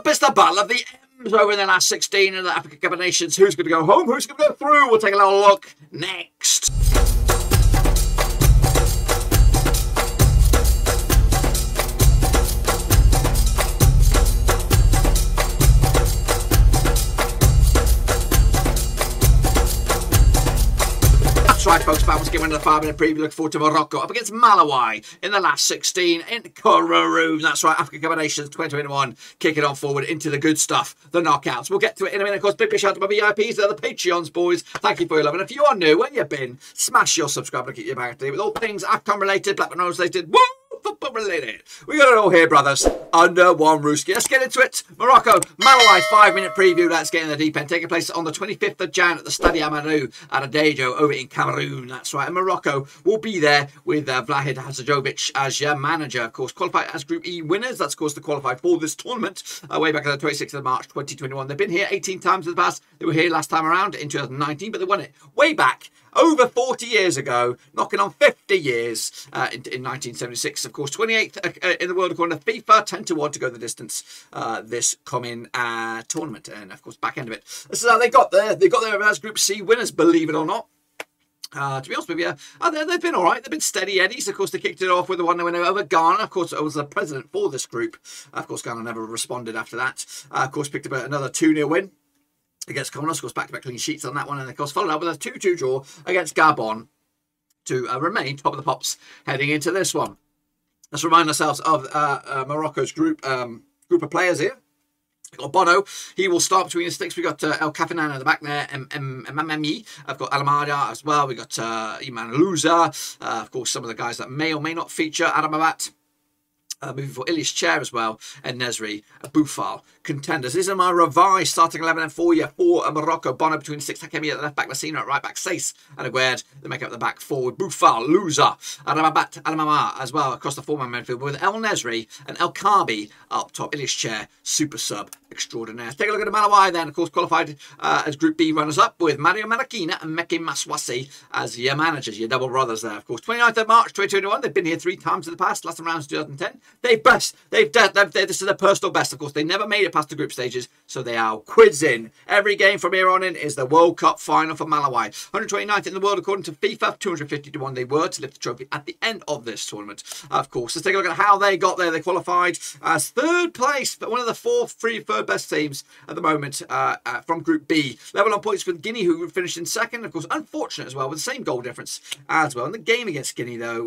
it's the battle of the M's over in the last 16 in the Africa Cup of Nations. Who's going to go home? Who's going to go through? We'll take a little look next. That's right, folks. Let's get into the 5-minute preview. Look forward to Morocco up against Malawai in the last 16 in Cameroon. That's right, Africa Cup of Nations 2021. Kicking on forward into the good stuff, the knockouts. We'll get to it in a minute. Of course, big shout out to my VIPs. They're the Patreons, boys. Thank you for your love. And if you are new, where you been, smash your subscribe to keep you back to date with all things AFCON related, Blackburn Rovers related. Woo! Football related. We got it all here, brothers. Under one rooski. Let's get into it. Morocco, Malawai 5-minute preview. Let's get in the deep end. Taking place on the 25th of Jan at the Stade Amadou at Adejo over in Cameroon. That's right. And Morocco will be there with Vlahid Hasajovic as your manager. Of course, qualified as Group E winners. That's, of course, to qualify for this tournament way back on the 26th of March 2021. They've been here 18 times in the past. They were here last time around in 2019, but they won it way back over 40 years ago, knocking on 50 years in 1976. Of course, 28th in the world according to FIFA, 10-1 to go the distance this coming tournament. And, of course, back end of it. This is how they got there. They got there as Group C winners, believe it or not. To be honest with you, they've been all right. They've been steady Eddies. Of course, they kicked it off with the one they went over Ghana. Of course, I was the president for this group. Of course, Ghana never responded after that. Of course, picked up another 2-0 win against Comoros. Of course, back-to-back clean sheets on that one. And, of course, followed up with a 2-2 draw against Gabon to remain top of the pops heading into this one. Let's remind ourselves of Morocco's group of players here. We've got Bono, he will start between the sticks. We've got El Kafanan at the back there, Mmami. I've got Alamada as well. We've got Iman Luza. Of course, some of the guys that may or may not feature. Adamabat. Moving for Ilyas Chair as well, and Nesri, Boufal, contenders. These are my revised starting 11 and 4 for Morocco. Bono between the six, Hakemi at the left back, Messina at right back, Sace and Aguerd. They make up the back four with Boufal, Louza, Adamabat, Alamama as well across the four-man midfield with El Nesri and El Kabi up top. Ilyas Chair, super sub extraordinaire. Let's take a look at the Malawai then, of course, qualified as Group B runners-up with Mario Marakina and Meke Maswasi as your managers, your double brothers there. Of course, 29th of March 2021. They've been here 3 times in the past, last time around 2010. This is their personal best. Of course, they never made it past the group stages, so they are quids in. Every game from here on in is the World Cup final for Malawai. 129th in the world according to FIFA, 250-1 they were to lift the trophy at the end of this tournament. Of course, let's take a look at how they got there. They qualified as 3rd place, but one of the 3rd best teams at the moment from Group B. Level on points with Guinea, who finished in 2nd. Of course, unfortunate as well, with the same goal difference as well. In the game against Guinea, though,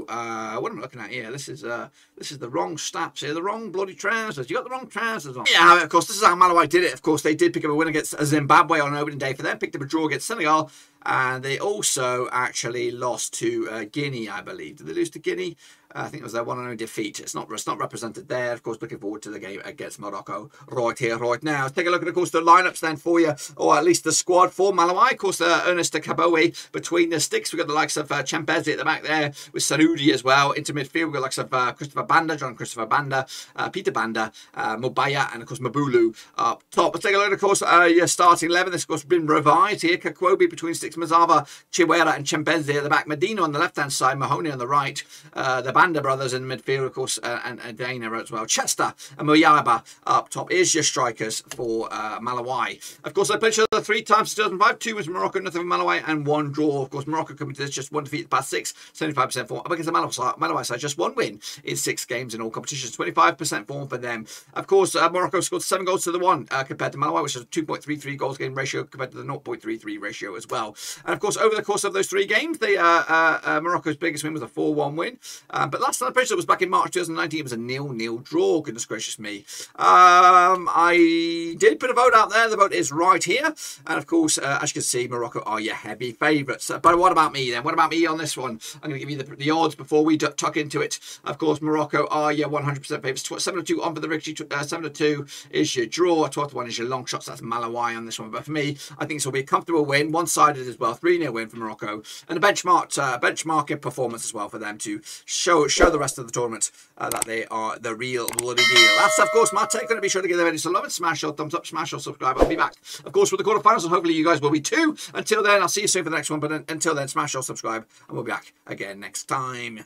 what am I looking at here? This is the wrong stats here, the wrong bloody trousers. You got the wrong trousers on. Yeah, of course, this is how Malawai did it. Of course, they did pick up a win against Zimbabwe on opening day for them, picked up a draw against Senegal, and they also actually lost to Guinea, I believe. Did they lose to Guinea? I think it was their one and only defeat. It's not represented there. Of course, looking forward to the game against Morocco right here, right now. Let's take a look at, of course, the lineups then for you, or at least the squad for Malawai. Of course, Ernest Kabowe between the sticks. We've got the likes of Champezi at the back there with Sanoudi as well. Into midfield, we've got the likes of Christopher Banda, John Christopher Banda, Peter Banda, Mobaya, and, of course, Mabulu up top. Let's take a look at, of course, your starting 11. This, of course, has been revised here. Kakwobi between sticks, Mazava, Chiwera, and Champezi at the back. Medina on the left-hand side, Mahoney on the right. The Banda brothers in midfield, of course, and Dana as well. Chester and Moyaba up top. Here's your strikers for Malawai. Of course, they played each other 3 times in 2005. 2 was Morocco, nothing for Malawai, and 1 draw. Of course, Morocco coming to this just 1 defeat in the past 6, 75% form. Up against the Malawai side, just 1 win in 6 games in all competitions, 25% form for them. Of course, Morocco scored 7 goals to the 1 compared to Malawai, which is a 2.33 goals game ratio compared to the 0.33 ratio as well. And, of course, over the course of those 3 games, Morocco's biggest win was a 4-1 win. But last time I played it was back in March 2019. It was a 0-0 draw. Goodness gracious me. I did put a vote out there. The vote is right here. And, of course, as you can see, Morocco are your heavy favourites. But what about me then? What about me on this one? I'm going to give you the odds before we tuck into it. Of course, Morocco are your 100% favourites. 7-2 on for the Ricky. 7-2 is your draw. 12-1 is your long shots. That's Malawai on this one. But for me, I think this will be a comfortable win. One-sided as well. 3-0 win for Morocco. And a benchmarking performance as well for them to show the rest of the tournament that they are the real bloody deal. That's, of course, my take. Going to be sure to give them any love and smash your thumbs up, smash your subscribe. I'll be back, of course, with the quarterfinals, and hopefully you guys will be too. Until then, I'll see you soon for the next one. But until then, smash your subscribe, and we'll be back again next time.